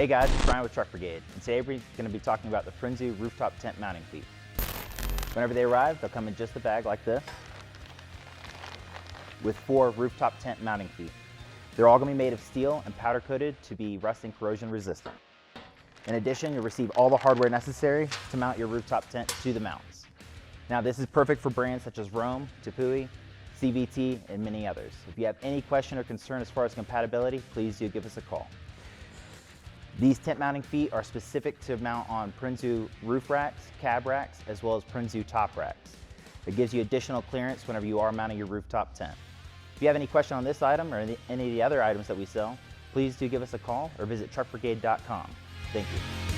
Hey guys, it's Brian with Truck Brigade, and today we're going to be talking about the PrinSu rooftop tent mounting feet. Whenever they arrive, they'll come in just a bag like this, with 4 rooftop tent mounting feet. They're all going to be made of steel and powder coated to be rust and corrosion resistant. In addition, you'll receive all the hardware necessary to mount your rooftop tent to the mounts. Now this is perfect for brands such as Rome, Tepui, CVT, and many others. If you have any question or concern as far as compatibility, please do give us a call. These tent mounting feet are specific to mount on PrinSu roof racks, cab racks, as well as PrinSu top racks. It gives you additional clearance whenever you are mounting your rooftop tent. If you have any question on this item or any of the other items that we sell, please do give us a call or visit truckbrigade.com. Thank you.